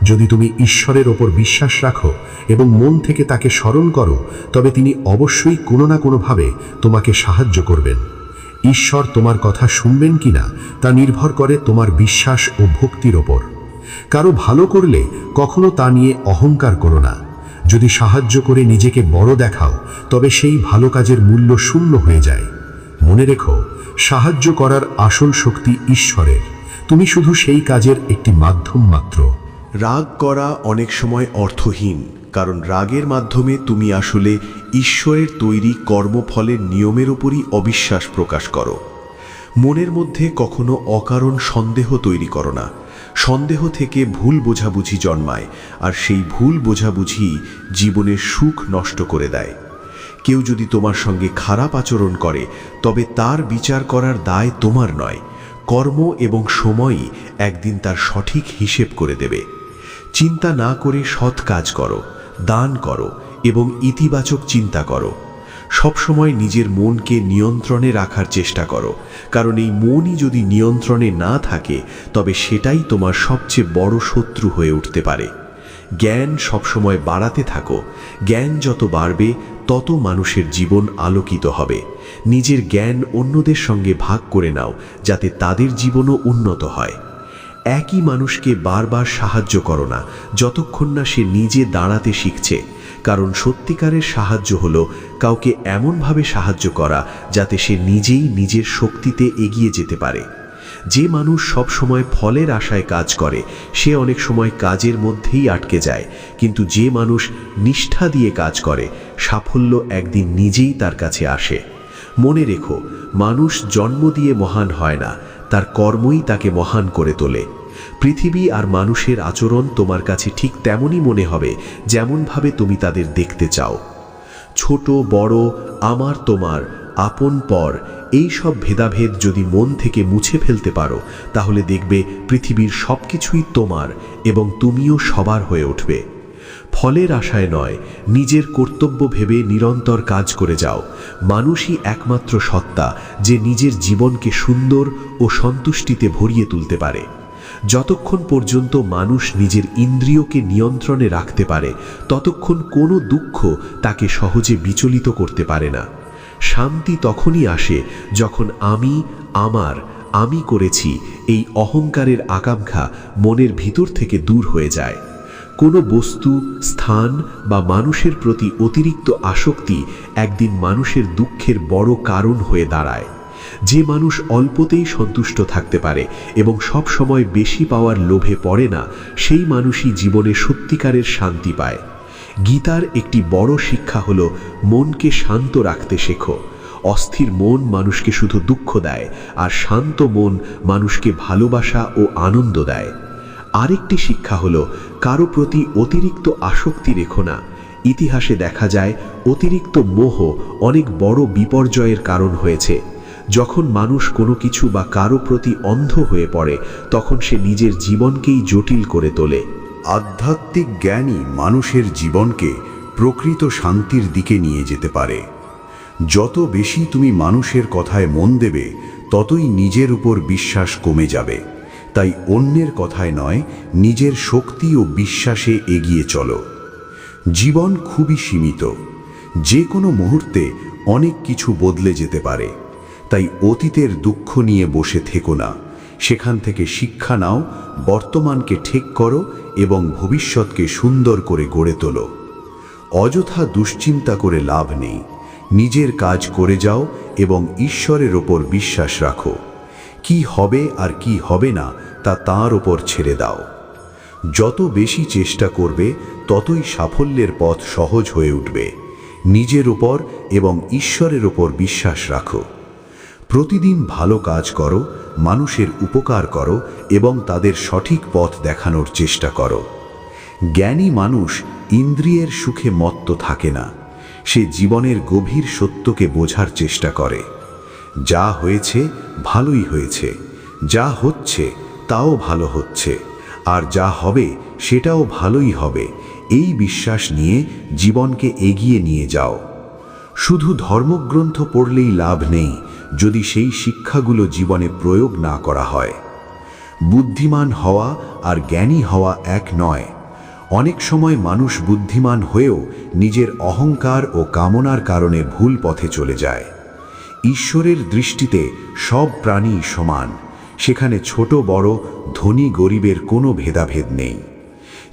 যদি তুমি ঈশ্বরের ওপর বিশ্বাস রাখো এবং মন থেকে তাকে স্মরণ করো, তবে তিনি অবশ্যই কোনো না কোনোভাবে তোমাকে সাহায্য করবেন। ঈশ্বর তোমার কথা শুনবেন কিনা তা নির্ভর করে তোমার বিশ্বাস ও ভক্তির ওপর। কারো ভালো করলে কখনো তা নিয়ে অহংকার করো না। যদি সাহায্য করে নিজেকে বড় দেখাও, তবে সেই ভালো কাজের মূল্য শূন্য হয়ে যায়। মনে রেখো, সাহায্য করার আসল শক্তি ঈশ্বরের, তুমি শুধু সেই কাজের একটি মাধ্যম মাত্র। রাগ করা অনেক সময় অর্থহীন, কারণ রাগের মাধ্যমে তুমি আসলে ঈশ্বরের তৈরি কর্মফলের নিয়মের উপরই অবিশ্বাস প্রকাশ করো। মনের মধ্যে কখনো অকারণ সন্দেহ তৈরি করো না। সন্দেহ থেকে ভুল বোঝাবুঝি জন্মায়, আর সেই ভুল বোঝাবুঝি জীবনের সুখ নষ্ট করে দেয়। কেউ যদি তোমার সঙ্গে খারাপ আচরণ করে, তবে তার বিচার করার দায় তোমার নয়। কর্ম এবং সময়ই একদিন তার সঠিক হিসেব করে দেবে। চিন্তা না করে সৎ কাজ করো, দান করো এবং ইতিবাচক চিন্তা করো। সবসময় নিজের মনকে নিয়ন্ত্রণে রাখার চেষ্টা করো, কারণ এই মনই যদি নিয়ন্ত্রণে না থাকে তবে সেটাই তোমার সবচেয়ে বড় শত্রু হয়ে উঠতে পারে। জ্ঞান সবসময় বাড়াতে থাকো। জ্ঞান যত বাড়বে তত মানুষের জীবন আলোকিত হবে। নিজের জ্ঞান অন্যদের সঙ্গে ভাগ করে নাও, যাতে তাদের জীবনও উন্নত হয়। একই মানুষকে বারবার সাহায্য করো না যতক্ষণ না সে নিজে দাঁড়াতে শিখছে, কারণ সত্যিকারের সাহায্য হলো কাউকে এমনভাবে সাহায্য করা যাতে সে নিজেই নিজের শক্তিতে এগিয়ে যেতে পারে। যে মানুষ সব সময় ফলের আশায় কাজ করে সে অনেক সময় কাজের মধ্যেই আটকে যায়, কিন্তু যে মানুষ নিষ্ঠা দিয়ে কাজ করে সাফল্য একদিন নিজেই তার কাছে আসে। মনে রেখো, মানুষ জন্ম দিয়ে মহান হয় না, তার কর্মই তাকে মহান করে তোলে। পৃথিবী আর মানুষের আচরণ তোমার কাছে ঠিক তেমনই মনে হবে যেমনভাবে তুমি তাদের দেখতে চাও। ছোট বড়, আমার তোমার, আপন পর, এই সব ভেদাভেদ যদি মন থেকে মুছে ফেলতে পারো তাহলে দেখবে পৃথিবীর সব কিছুই তোমার এবং তুমিও সবার হয়ে উঠবে। ফলের আশায় নয়, নিজের কর্তব্য ভেবে নিরন্তর কাজ করে যাও। মানুষই একমাত্র সত্তা যে নিজের জীবনকে সুন্দর ও সন্তুষ্টিতে ভরিয়ে তুলতে পারে। যতক্ষণ পর্যন্ত মানুষ নিজের ইন্দ্রিয়কে নিয়ন্ত্রণে রাখতে পারে ততক্ষণ কোনো দুঃখ তাকে সহজে বিচলিত করতে পারে না। শান্তি তখনই আসে যখন আমি করেছি এই অহংকারের আকাঙ্ক্ষা মনের ভিতর থেকে দূর হয়ে যায়। কোনো বস্তু, স্থান বা মানুষের প্রতি অতিরিক্ত আসক্তি একদিন মানুষের দুঃখের বড় কারণ হয়ে দাঁড়ায়। যে মানুষ অল্পতেই সন্তুষ্ট থাকতে পারে এবং সব সময় বেশি পাওয়ার লোভে পড়ে না, সেই মানুষই জীবনে সত্যিকারের শান্তি পায়। গীতার একটি বড় শিক্ষা হলো মনকে শান্ত রাখতে শেখো। অস্থির মন মানুষকে শুধু দুঃখ দেয়, আর শান্ত মন মানুষকে ভালোবাসা ও আনন্দ দেয়। আরেকটি শিক্ষা হলো কারো প্রতি অতিরিক্ত আসক্তি রেখো না। ইতিহাসে দেখা যায় অতিরিক্ত মোহ অনেক বড় বিপর্যয়ের কারণ হয়েছে। যখন মানুষ কোনো কিছু বা কারো প্রতি অন্ধ হয়ে পড়ে তখন সে নিজের জীবনকেই জটিল করে তোলে। আধ্যাত্মিক জ্ঞানই মানুষের জীবনকে প্রকৃত শান্তির দিকে নিয়ে যেতে পারে। যত বেশি তুমি মানুষের কথায় মন দেবে ততই নিজের উপর বিশ্বাস কমে যাবে। তাই অন্যের কথায় নয়, নিজের শক্তি ও বিশ্বাসে এগিয়ে চলো। জীবন খুবই সীমিত, যে কোনো মুহূর্তে অনেক কিছু বদলে যেতে পারে। তাই অতীতের দুঃখ নিয়ে বসে থেকো না, সেখান থেকে শিক্ষা নাও, বর্তমানকে ঠিক করো এবং ভবিষ্যৎকে সুন্দর করে গড়ে তোলো। অযথা দুশ্চিন্তা করে লাভ নেই। নিজের কাজ করে যাও এবং ঈশ্বরের ওপর বিশ্বাস রাখো। কি হবে আর কি হবে না তা তাঁর ওপর ছেড়ে দাও। যত বেশি চেষ্টা করবে ততই সাফল্যের পথ সহজ হয়ে উঠবে। নিজের ওপর এবং ঈশ্বরের ওপর বিশ্বাস রাখো। প্রতিদিন ভালো কাজ করো, মানুষের উপকার করো এবং তাদের সঠিক পথ দেখানোর চেষ্টা করো। জ্ঞানী মানুষ ইন্দ্রিয়ের সুখে মত্ত থাকে না, সে জীবনের গভীর সত্যকে বোঝার চেষ্টা করে। যা হয়েছে ভালোই হয়েছে, যা হচ্ছে তাও ভালো হচ্ছে, আর যা হবে সেটাও ভালোই হবে। এই বিশ্বাস নিয়ে জীবনকে এগিয়ে নিয়ে যাও। শুধু ধর্মগ্রন্থ পড়লেই লাভ নেই যদি সেই শিক্ষাগুলো জীবনে প্রয়োগ না করা হয়। বুদ্ধিমান হওয়া আর জ্ঞানী হওয়া এক নয়। অনেক সময় মানুষ বুদ্ধিমান হয়েও নিজের অহংকার ও কামনার কারণে ভুল পথে চলে যায়। ঈশ্বরের দৃষ্টিতে সব প্রাণী সমান, সেখানে ছোট বড়, ধনী গরিবের কোনো ভেদাভেদ নেই।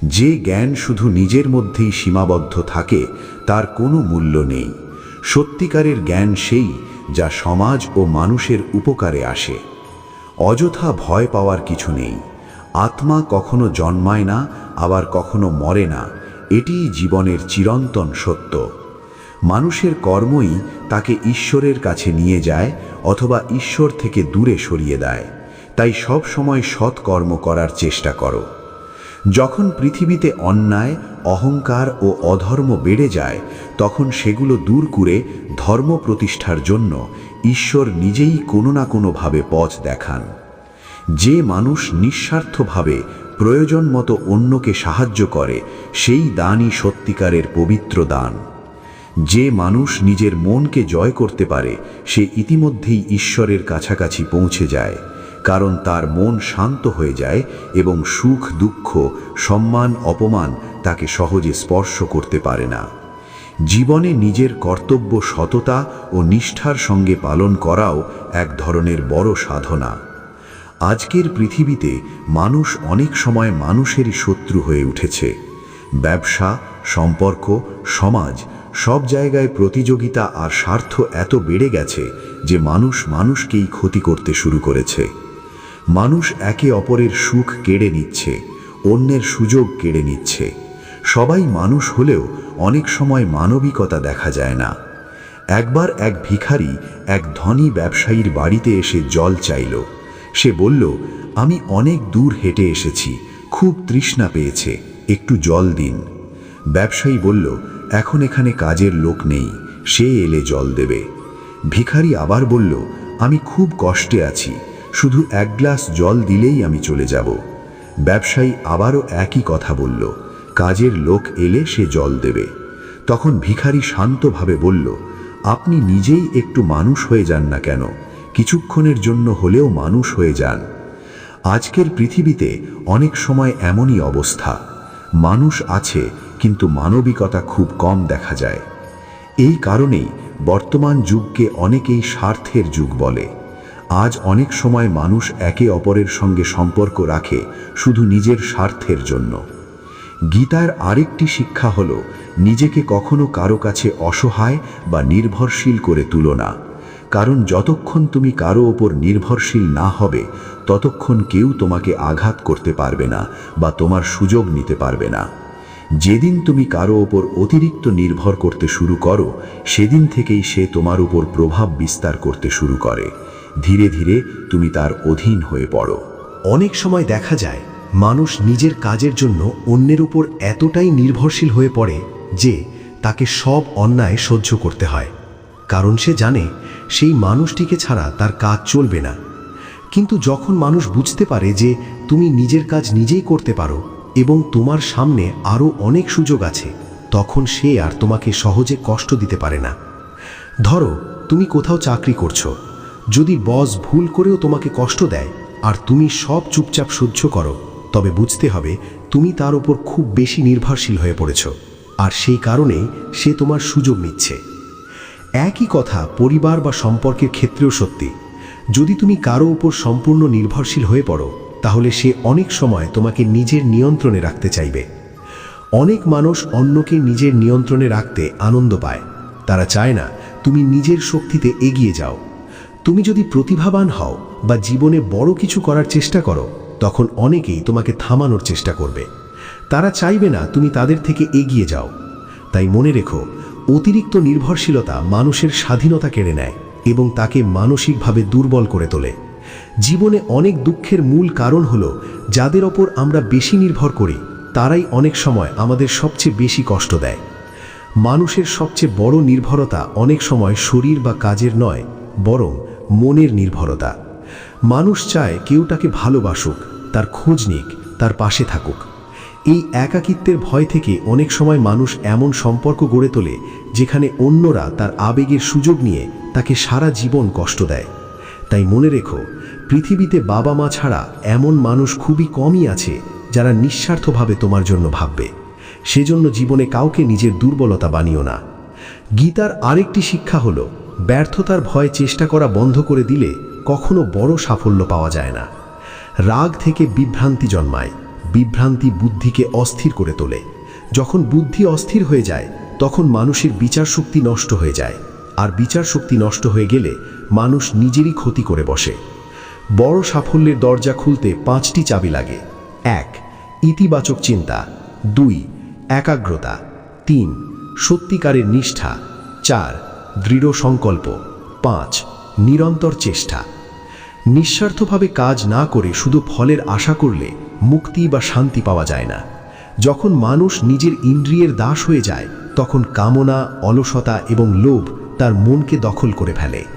যে জ্ঞান শুধু নিজের মধ্যেই সীমাবদ্ধ থাকে তার কোনো মূল্য নেই। সত্যিকারের জ্ঞান সেই যা সমাজ ও মানুষের উপকারে আসে। অযথা ভয় পাওয়ার কিছু নেই। আত্মা কখনো জন্মায় না, আবার কখনো মরে না, এটিই জীবনের চিরন্তন সত্য। মানুষের কর্মই তাকে ঈশ্বরের কাছে নিয়ে যায় অথবা ঈশ্বর থেকে দূরে সরিয়ে দেয়। তাই সব সময় সৎ কর্ম করার চেষ্টা করো। যখন পৃথিবীতে অন্যায়, অহংকার ও অধর্ম বেড়ে যায় তখন সেগুলো দূর করে ধর্ম প্রতিষ্ঠার জন্য ঈশ্বর নিজেই কোনো না কোনোভাবে পথ দেখান। যে মানুষ নিঃস্বার্থভাবে প্রয়োজন মতো অন্যকে সাহায্য করে সেই দানই সত্যিকারের পবিত্র দান। যে মানুষ নিজের মনকে জয় করতে পারে সে ইতিমধ্যেই ঈশ্বরের কাছাকাছি পৌঁছে যায়, কারণ তার মন শান্ত হয়ে যায় এবং সুখ দুঃখ সম্মান অপমান তাকে সহজে স্পর্শ করতে পারে না। জীবনে নিজের কর্তব্য সততা ও নিষ্ঠার সঙ্গে পালন করাও এক ধরনের বড় সাধনা। আজকের পৃথিবীতে মানুষ অনেক সময় মানুষেরই শত্রু হয়ে উঠেছে। ব্যবসা, সম্পর্ক, সমাজ সব জায়গায় প্রতিযোগিতা আর স্বার্থ এত বেড়ে গেছে যে মানুষ মানুষকেই ক্ষতি করতে শুরু করেছে। মানুষ একে অপরের সুখ কেড়ে নিচ্ছে, অন্যের সুযোগ কেড়ে নিচ্ছে। সবাই মানুষ হলেও অনেক সময় মানবিকতা দেখা যায় না। একবার এক ভিখারি এক ধনী ব্যবসায়ীর বাড়িতে এসে জল চাইল। সে বলল, আমি অনেক দূর হেঁটে এসেছি, খুব তৃষ্ণা পেয়েছে, একটু জল দিন। ব্যবসায়ী বলল, এখন এখানে কাজের লোক নেই, সে এলে জল দেবে। ভিখারি আবার বলল, আমি খুব কষ্টে আছি, শুধু এক গ্লাস জল দিলেই আমি চলে যাব। ব্যবসায়ী আবারও একই কথা বলল, কাজের লোক এলে সে জল দেবে। তখন ভিখারি শান্তভাবে বলল, আপনি নিজেই একটু মানুষ হয়ে যান না কেন? কিছুক্ষণের জন্য হলেও মানুষ হয়ে যান। আজকের পৃথিবীতে অনেক সময় এমনই অবস্থা, মানুষ আছে কিন্তু মানবিকতা খুব কম দেখা যায়। এই কারণেই বর্তমান যুগকে অনেকেই স্বার্থের যুগ বলে। আজ অনেক সময় মানুষ একে অপরের সঙ্গে সম্পর্ক রাখে শুধু নিজের স্বার্থের জন্য। গীতার আরেকটি শিক্ষা হল, নিজেকে কখনো কারো কাছে অসহায় বা নির্ভরশীল করে তুলো না, কারণ যতক্ষণ তুমি কারো ওপর নির্ভরশীল না হবে ততক্ষণ কেউ তোমাকে আঘাত করতে পারবে না বা তোমার সুযোগ নিতে পারবে না। যেদিন তুমি কারো ওপর অতিরিক্ত নির্ভর করতে শুরু করো সেদিন থেকেই সে তোমার উপর প্রভাব বিস্তার করতে শুরু করে। ধীরে ধীরে তুমি তার অধীন হয়ে পড়ো। অনেক সময় দেখা যায় মানুষ নিজের কাজের জন্য অন্যের উপর এতটাই নির্ভরশীল হয়ে পড়ে যে তাকে সব অন্যায় সহ্য করতে হয়, কারণ সে জানে সেই মানুষটিকে ছাড়া তার কাজ চলবে না। কিন্তু যখন মানুষ বুঝতে পারে যে তুমি নিজের কাজ নিজেই করতে পারো এবং তোমার সামনে আরও অনেক সুযোগ আছে, তখন সে আর তোমাকে সহজে কষ্ট দিতে পারে না। ধরো তুমি কোথাও চাকরি করছো, যদি বস ভুল করেও তোমাকে কষ্ট দেয় আর তুমি সব চুপচাপ সহ্য করো, তবে বুঝতে হবে তুমি তার উপর খুব বেশি নির্ভরশীল হয়ে পড়েছ, আর সেই কারণেই সে তোমার সুযোগ নিচ্ছে। একই কথা পরিবার বা সম্পর্কের ক্ষেত্রেও সত্যি। যদি তুমি কারো উপর সম্পূর্ণ নির্ভরশীল হয়ে পড়ো তাহলে সে অনেক সময় তোমাকে নিজের নিয়ন্ত্রণে রাখতে চাইবে। অনেক মানুষ অন্যকে নিজের নিয়ন্ত্রণে রাখতে আনন্দ পায়, তারা চায় না তুমি নিজের শক্তিতে এগিয়ে যাও। তুমি যদি প্রতিভাবান হও বা জীবনে বড় কিছু করার চেষ্টা করো তখন অনেকেই তোমাকে থামানোর চেষ্টা করবে, তারা চাইবে না তুমি তাদের থেকে এগিয়ে যাও। তাই মনে রেখো, অতিরিক্ত নির্ভরশীলতা মানুষের স্বাধীনতা কেড়ে নেয় এবং তাকে মানসিকভাবে দুর্বল করে তোলে। জীবনে অনেক দুঃখের মূল কারণ হলো যাদের ওপর আমরা বেশি নির্ভর করি তারাই অনেক সময় আমাদের সবচেয়ে বেশি কষ্ট দেয়। মানুষের সবচেয়ে বড় নির্ভরতা অনেক সময় শরীর বা কাজের নয়, বরং মনের নির্ভরতা। মানুষ চায় কেউ তাকে ভালোবাসুক, তার খোঁজ নিক, তার পাশে থাকুক। এই একাকিত্বের ভয় থেকে অনেক সময় মানুষ এমন সম্পর্ক গড়ে তোলে যেখানে অন্যরা তার আবেগের সুযোগ নিয়ে তাকে সারা জীবন কষ্ট দেয়। তাই মনে রেখো, পৃথিবীতে বাবা মা ছাড়া এমন মানুষ খুবই কমই আছে যারা নিঃস্বার্থভাবে তোমার জন্য ভাববে। সেজন্য জীবনে কাউকে নিজের দুর্বলতা বানিও না। গীতার আরেকটি শিক্ষা হলো, ব্যর্থতার ভয় চেষ্টা করা বন্ধ করে দিলে কখনো বড় সাফল্য পাওয়া যায় না। রাগ থেকে বিভ্রান্তি জন্মায়, বিভ্রান্তি বুদ্ধিকে অস্থির করে তোলে। যখন বুদ্ধি অস্থির হয়ে যায় তখন মানুষের বিচার শক্তি নষ্ট হয়ে যায়, আর বিচার শক্তি নষ্ট হয়ে গেলে মানুষ নিজেরই ক্ষতি করে বসে। বড় সাফল্যের দরজা খুলতে 5টি চাবি লাগে। 1. ইতিবাচক চিন্তা। 2. একাগ্রতা। 3. সত্যিকারের নিষ্ঠা। 4. দৃঢ় সংকল্প। 5. নিরন্তর চেষ্টা। নিঃস্বার্থভাবে কাজ না করে শুধু ফলের আশা করলে মুক্তি বা শান্তি পাওয়া যায় না। যখন মানুষ নিজের ইন্দ্রিয়ের দাস হয়ে যায় তখন কামনা, অলসতা এবং লোভ তার মনকে দখল করে ফেলে।